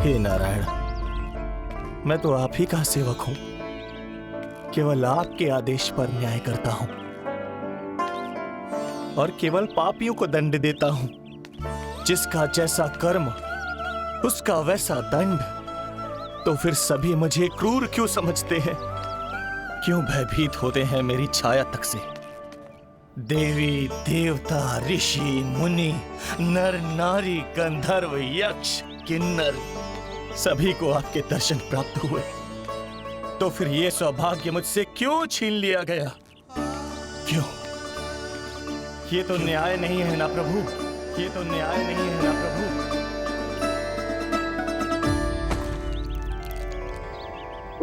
हे नारायण, मैं तो आप ही का सेवक हूं, केवल आपके आदेश पर न्याय करता हूं और केवल पापियों को दंड देता हूं। जिसका जैसा कर्म उसका वैसा दंड। तो फिर सभी मुझे क्रूर क्यों समझते हैं? क्यों भयभीत होते हैं मेरी छाया तक से? देवी देवता ऋषि मुनि नर नारी गंधर्व यक्ष किन्नर सभी को आपके दर्शन प्राप्त हुए, तो फिर ये सौभाग्य मुझसे क्यों छीन लिया गया? क्यों? ये तो न्याय नहीं है ना प्रभु, ये तो न्याय नहीं है ना प्रभु।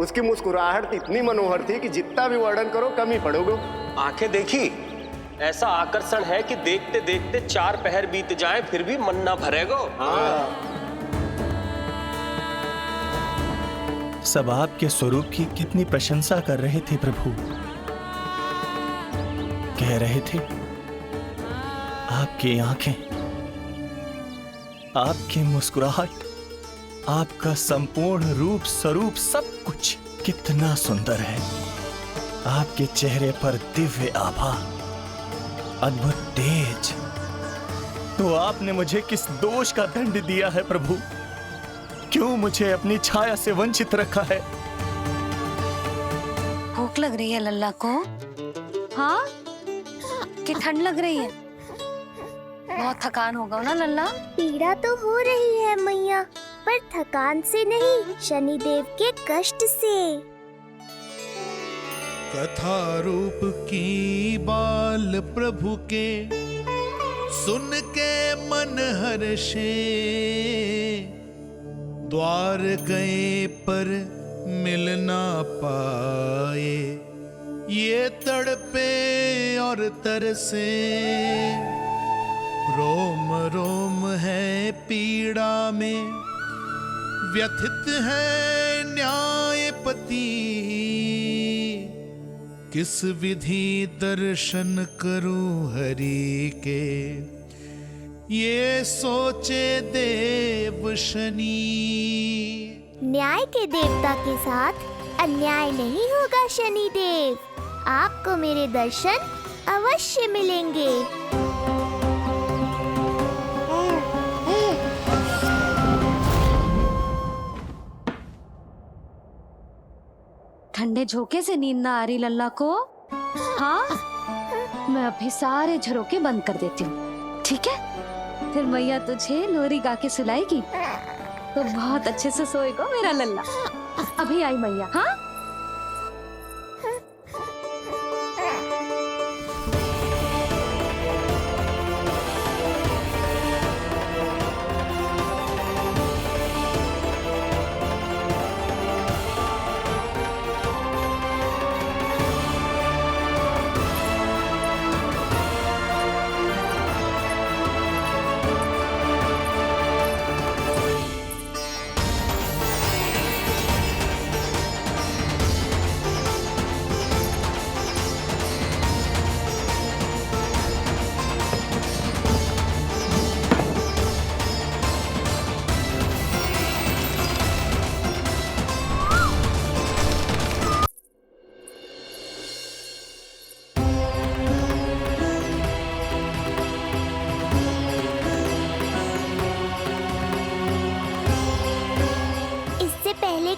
उसकी मुस्कुराहट इतनी मनोहर थी कि जितना भी वर्णन करो कम ही पड़ोगे। आंखें देखी, ऐसा आकर्षण है कि देखते देखते 4 पहर बीत जाए फिर भी मन ना भरेगो। सब आपके स्वरूप की कितनी प्रशंसा कर रहे थे प्रभु। कह रहे थे आपकी आंखें, आपकी मुस्कुराहट, आपका संपूर्ण रूप स्वरूप सब कुछ कितना सुंदर है। आपके चेहरे पर दिव्य आभा, अद्भुत तेज। तो आपने मुझे किस दोष का दंड दिया है प्रभु? क्यों मुझे अपनी छाया से वंचित रखा है? भूख लग रही है लल्ला को? हाँ, कि ठंड लग रही है? बहुत थकान होगा ना लल्ला? पीड़ा तो हो रही है मैया, पर थकान से नहीं, शनिदेव के कष्ट से। कथा रूप की बाल प्रभु के सुन के मन हर्षे, द्वार गए पर मिल ना पाए, ये तड़पे और तरसे, रोम रोम है पीड़ा में, व्यथित है न्यायपति, किस विधि दर्शन करूं हरि के, ये सोचे देव शनि। न्याय के देवता के साथ अन्याय नहीं होगा शनिदेव, आपको मेरे दर्शन अवश्य मिलेंगे। ठंडे झोंके से नींद ना आ रही लल्ला को? हाँ, मैं अभी सारे झरोके बंद कर देती हूँ, ठीक है? फिर मैया तुझे लोरी गा के सुलाएगी तो बहुत अच्छे से सोएगा मेरा लल्ला। अभी आई मैया। हाँ,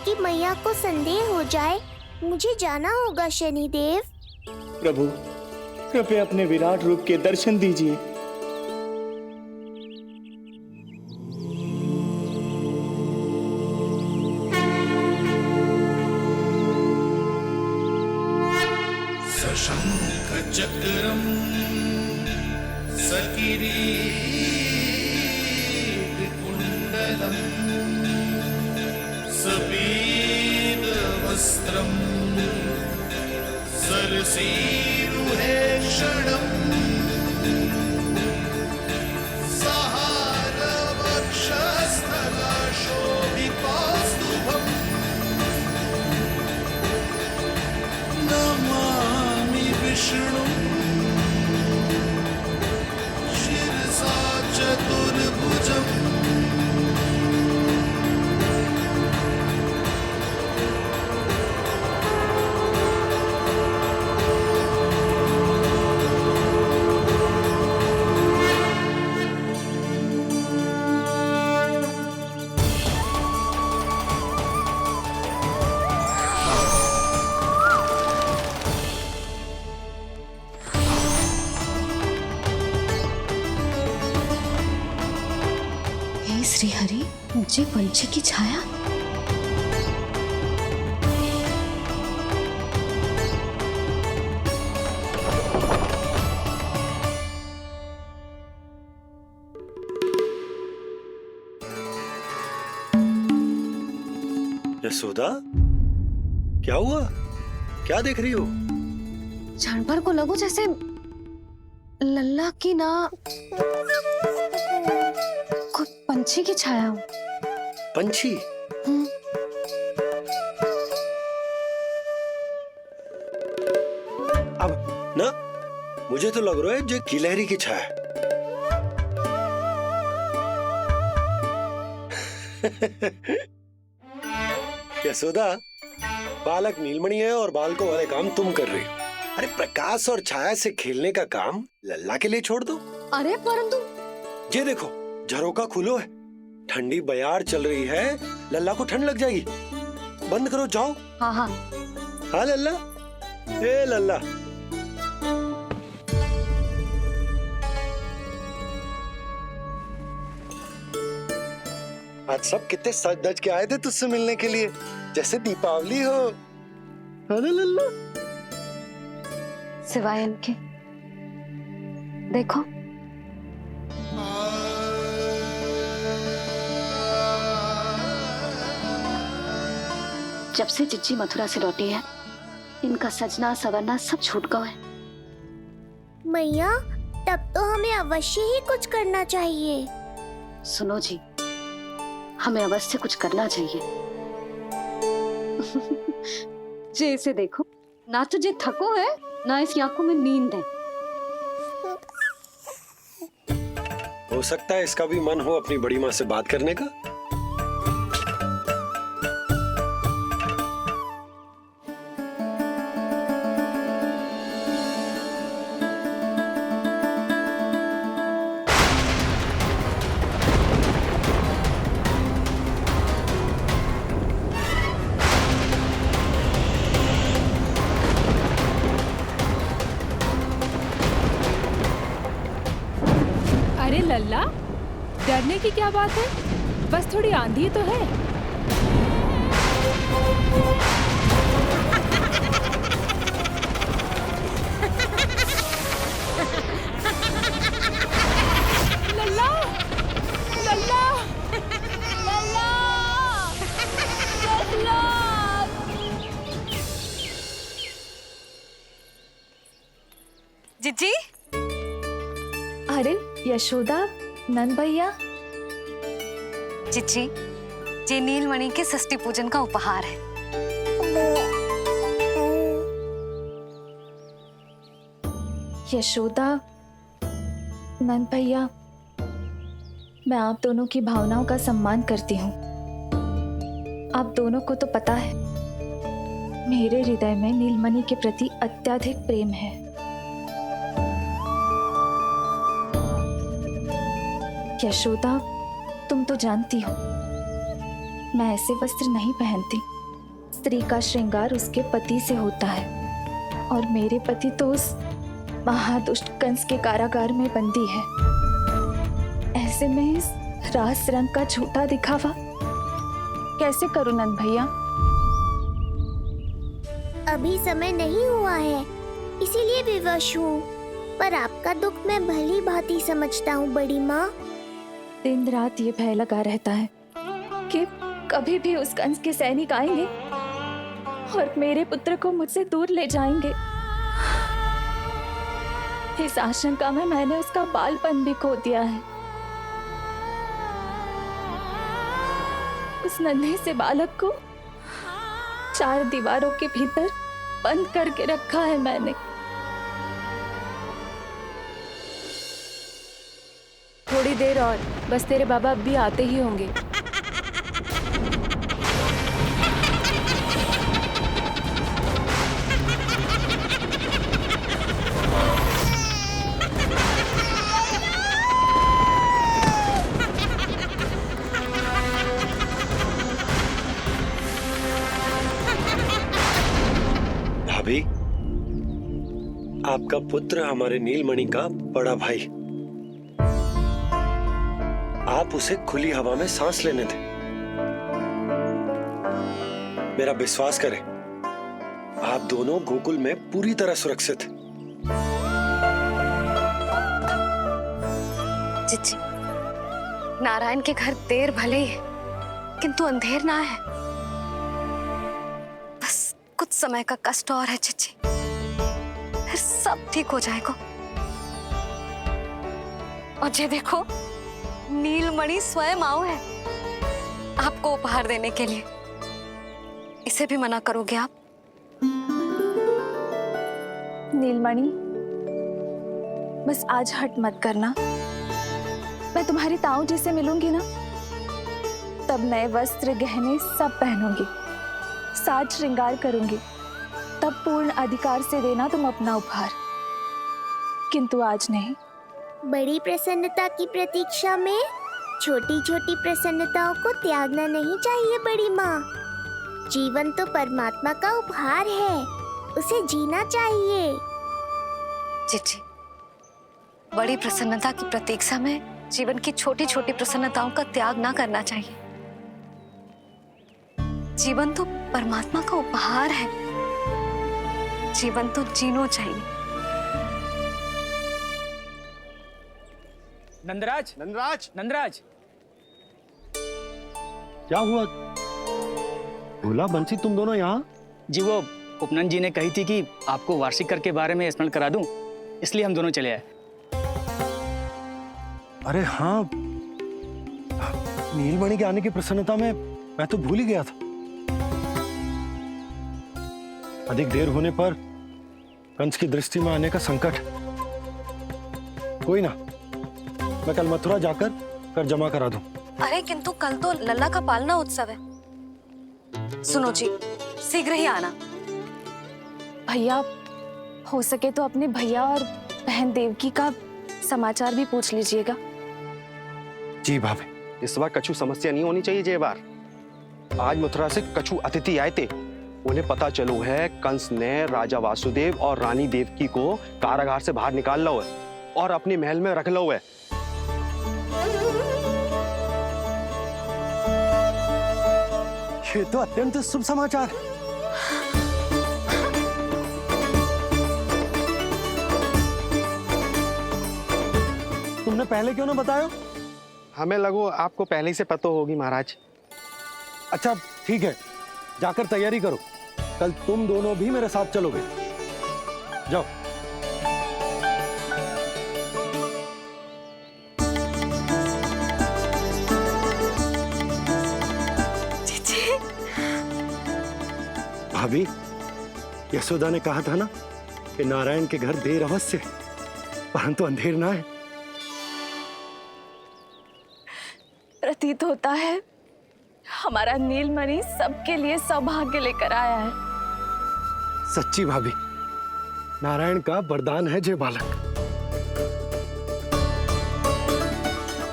कि मैया को संदेह हो जाए, मुझे जाना होगा शनिदेव। प्रभु कृपया अपने विराट रूप के दर्शन दीजिए। सशंख चक्रम सकिरीट कुंडलम सबीद वस्त्रम सरसीरुहे क्षणम सहार वक्षस्थला शोभितौस्तुभम् नमामि विष्णु शिरसा चतुर्भुजम् हे श्री हरि, मुझे पंछी की छाया। यशोदा, क्या हुआ? क्या देख रही हो? क्षण भर को लगो जैसे लल्ला की ना कोई पंछी की छाया हो। पंछी? अब ना मुझे तो लग रहा है जो गिलहरी की छाया है। यशोदा, बालक नीलमणि है और बालकों वाले काम तुम कर रही हो। अरे प्रकाश और छाया से खेलने का काम लल्ला के लिए छोड़ दो। अरे परंतु ये देखो, झरोका खुलो है, ठंडी बयार चल रही है, लल्ला को ठंड लग जाएगी। बंद करो, जाओ। हाँ हाँ हाँ लल्ला, ए लल्ला। आज सब कितने सज धज के आए थे तुझसे मिलने के लिए, जैसे दीपावली हो, है ना लल्ला? सिवाय इनके देखो, जब से चिच्ची मथुरा से लौटी है, इनका सजना सवरना सब छूट गया है। मैया, तब तो हमें अवश्य ही कुछ करना चाहिए। सुनो जी, हमें अवश्य कुछ करना चाहिए। जे इसे देखो, ना तो जे थको है, ना इसकी आंखों में नींद है। हो सकता है इसका भी मन हो अपनी बड़ी माँ से बात करने का। अरे लल्ला, डरने की क्या बात है? बस थोड़ी आंधी तो है। लल्ला, लल्ला, लल्ला, लल्ला। जिज्जी, अरे यशोदा, नंद भैया। जिज्जी, ये नीलमणि के षष्ठी पूजन का उपहार है। यशोदा, नंद भैया, मैं आप दोनों की भावनाओं का सम्मान करती हूँ। आप दोनों को तो पता है, मेरे हृदय में नीलमणि के प्रति अत्यधिक प्रेम है। यशोदा, तुम तो जानती हो, मैं ऐसे वस्त्र नहीं पहनती। स्त्री का श्रृंगार उसके पति से होता है, और मेरे पति तो उस महादुष्ट कंस के कारागार में बंदी है। ऐसे में इस रास रंग का झूठा दिखावा कैसे करूं नंद भैया? अभी समय नहीं हुआ है, इसीलिए विवश हूँ। पर आपका दुख मैं भली भांति समझता हूँ बड़ी माँ। दिन रात ये भय लगा रहता है कि कभी भी उस कंस के सैनिक आएंगे और मेरे पुत्र को मुझसे दूर ले जाएंगे। इस आशंका में मैंने उसका बालपन भी खो दिया है। उस नन्हे से बालक को 4 दीवारों के भीतर बंद करके रखा है मैंने। थोड़ी देर और, बस तेरे बाबा अब भी आते ही होंगे। भाभी, आपका पुत्र हमारे नीलमणि का बड़ा भाई। आप उसे खुली हवा में सांस लेने दें। मेरा विश्वास करें, आप दोनों गोकुल में पूरी तरह सुरक्षित हैं। चिच्ची, नारायण के घर देर भले ही है, किंतु अंधेर ना है। बस कुछ समय का कष्ट और है चिच्ची, फिर सब ठीक हो जाएगा। और ये देखो, नीलमणि स्वयं आओ है आपको उपहार देने के लिए। इसे भी मना करोगे आप? नीलमणि, बस आज हट मत करना। मैं तुम्हारी ताऊ जी से मिलूंगी ना, तब नए वस्त्र गहने सब पहनूंगी, साज श्रृंगार करूंगी, तब पूर्ण अधिकार से देना तुम अपना उपहार, किंतु आज नहीं। बड़ी प्रसन्नता की प्रतीक्षा में छोटी छोटी प्रसन्नताओं को त्यागना नहीं चाहिए बड़ी माँ। जीवन तो परमात्मा का उपहार है, उसे जीना चाहिए। चिच्ची, बड़ी प्रसन्नता की प्रतीक्षा में जीवन की छोटी छोटी प्रसन्नताओं का त्याग ना करना चाहिए। जीवन तो परमात्मा का उपहार है, जीवन तो जीना चाहिए। नंदराज, नंदराज, नंदराज, क्या हुआ? भोला, बंसी, तुम दोनों यहाँ? जी वो उपनंद जी ने कही थी कि आपको वार्षिक कर के बारे में स्मरण करा दूं, इसलिए हम दोनों चले आए। अरे हाँ, नीलमणि के आने की प्रसन्नता में मैं तो भूल ही गया था। अधिक देर होने पर कंस की दृष्टि में आने का संकट। कोई ना, मैं कल मथुरा जाकर कर जमा करा दूं। अरे किंतु कल तो लल्ला का पालना उत्सव है। सुनो जी, शीघ्र ही आना। भैया, हो सके तो अपने भैया और बहन देवकी का समाचार भी पूछ लीजिएगा। जी भाभी। इस बार कछु समस्या नहीं होनी चाहिए। ये बार आज मथुरा से कछु अतिथि आए थे, उन्हें पता चलो है कंस ने राजा वासुदेव और रानी देवकी को कारागार से बाहर निकाल लो है और अपने महल में रख लो है। ये तो अत्यंत शुभ समाचार है। तुमने पहले क्यों ना बताया? हमें लगो आपको पहले ही से पता होगी महाराज। अच्छा ठीक है, जाकर तैयारी करो, कल तुम दोनों भी मेरे साथ चलोगे। जाओ। भाभी, यशोदा ने कहा था ना कि नारायण के घर देर अवश्य, परंतु अंधेर ना है। प्रतीत होता है हमारा नीलमणि सबके लिए सौभाग्य लेकर आया है। सच्ची भाभी, नारायण का वरदान है जे बालक।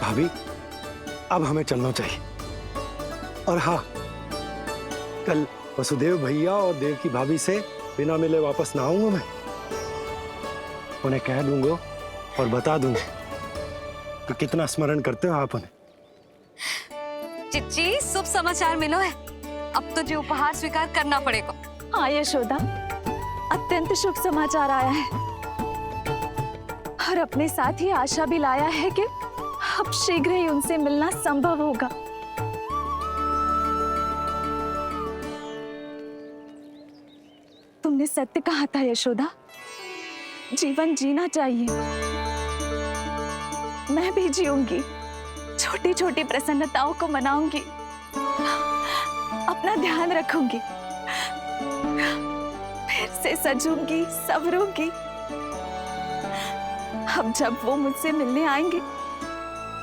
भाभी, अब हमें चलना चाहिए। और हाँ, कल वसुदेव भैया और देवकी भाभी से बिना मिले वापस ना आऊंगा मैं। उन्हें कह दूंगा और बता दूंगा कि कितना स्मरण करते हो आप उन्हें। चिच्ची, शुभ समाचार मिलो है, अब तो जो उपहार स्वीकार करना पड़ेगा। हाँ यशोदा, अत्यंत शुभ समाचार आया है और अपने साथ ही आशा भी लाया है कि अब शीघ्र ही उनसे मिलना संभव होगा। तुमने सत्य कहा था यशोदा, जीवन जीना चाहिए। मैं भी जीऊंगी, छोटी छोटी प्रसन्नताओं को मनाऊंगी, अपना ध्यान रखूंगी, फिर से सजूंगी, संवरूंगी। अब जब वो मुझसे मिलने आएंगे,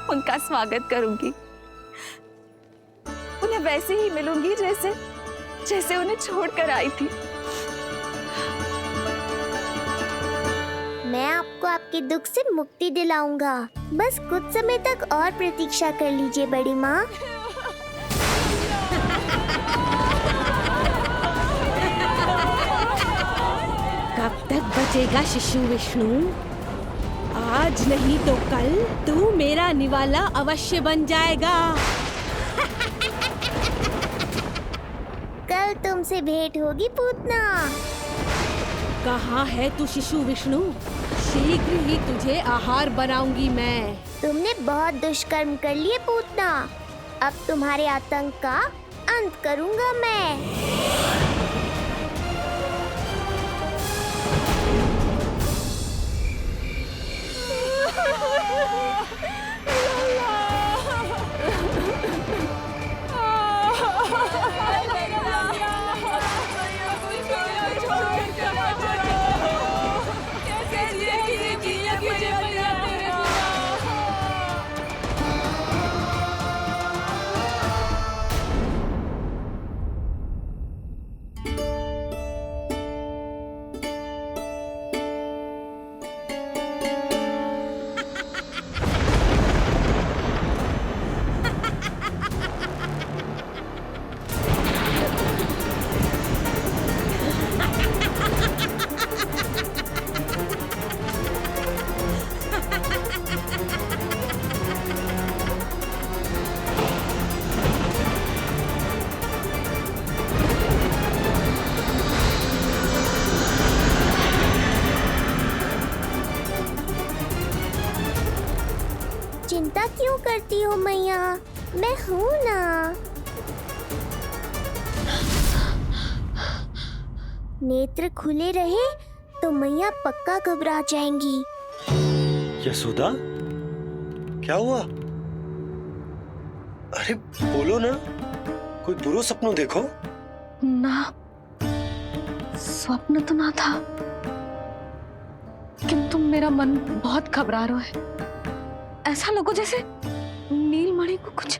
उनका स्वागत करूंगी। उन्हें वैसे ही मिलूंगी जैसे जैसे उन्हें छोड़कर आई थी। मैं आपको आपके दुख से मुक्ति दिलाऊंगा। बस कुछ समय तक और प्रतीक्षा कर लीजिए बड़ी माँ। कब तक बचेगा शिशु विष्णु? आज नहीं तो कल तू मेरा निवाला अवश्य बन जाएगा। कल तुमसे भेंट होगी पूतना। कहाँ है तू शिशु विष्णु? शीघ्र ही तुझे आहार बनाऊंगी मैं। तुमने बहुत दुष्कर्म कर लिए पूतना। अब तुम्हारे आतंक का अंत करूंगा मैं। चिंता क्यों करती हो मैया? मैं हूँ ना। नेत्र खुले रहे तो मैया पक्का घबरा जाएंगी। यशोदा, क्या हुआ? अरे बोलो ना, कोई बुरा सपना देखो। ना, स्वप्न तो ना था, किंतु मेरा मन बहुत घबरा रहा है। ऐसा लगो जैसे नीलमणि को कुछ।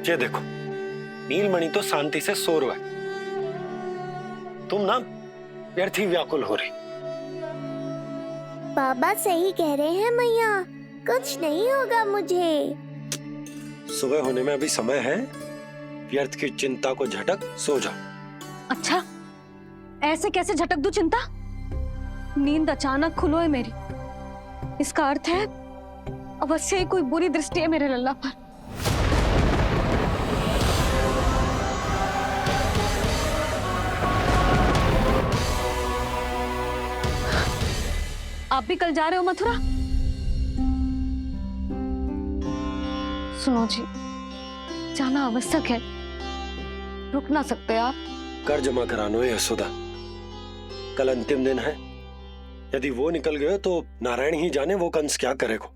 ये देखो, नीलमणि तो शांति से सो रहा है, तुम ना व्यर्थ ही व्याकुल हो रही। बाबा सही कह रहे हैं मैया, कुछ नहीं होगा मुझे। सुबह होने में अभी समय है, व्यर्थ की चिंता को झटक सो जाओ। अच्छा, ऐसे कैसे झटक दूं चिंता? नींद अचानक खुलो है मेरी, इसका अर्थ है अवश्य ही कोई बुरी दृष्टि है मेरे लल्ला पर। आप भी कल जा रहे हो मथुरा? सुनो जी, जाना आवश्यक है, रुक ना सकते आप। कर जमा करानो है यशोदा, कल अंतिम दिन है। यदि वो निकल गए तो नारायण ही जाने वो कंस क्या करेगा।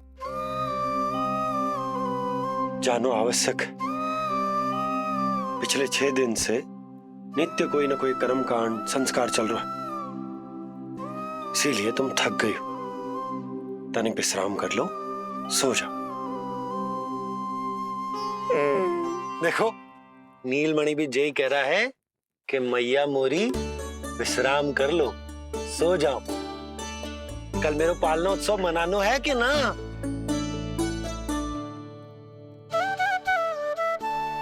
जानो आवश्यक। पिछले 6 दिन से नित्य कोई ना कोई कर्मकांड संस्कार चल रहा, इसीलिए तुम थक गई हो। तनिक विश्राम कर लो, सो जाओ। देखो, नीलमणि भी यही कह रहा है कि मैया मोरी विश्राम कर लो, सो जाओ। कल मेरो पालना उत्सव मनानो है कि ना?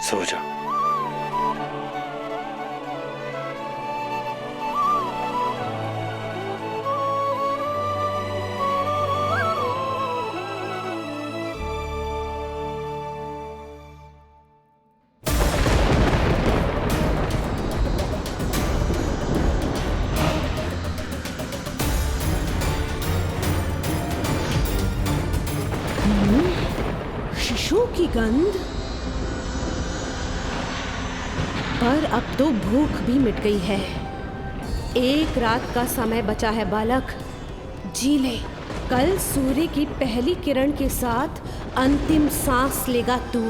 सो जाओ। शिशु की गंध। पर अब तो भूख भी मिट गई है। एक रात का समय बचा है बालक, जी ले। कल सूर्य की पहली किरण के साथ अंतिम सांस लेगा तू।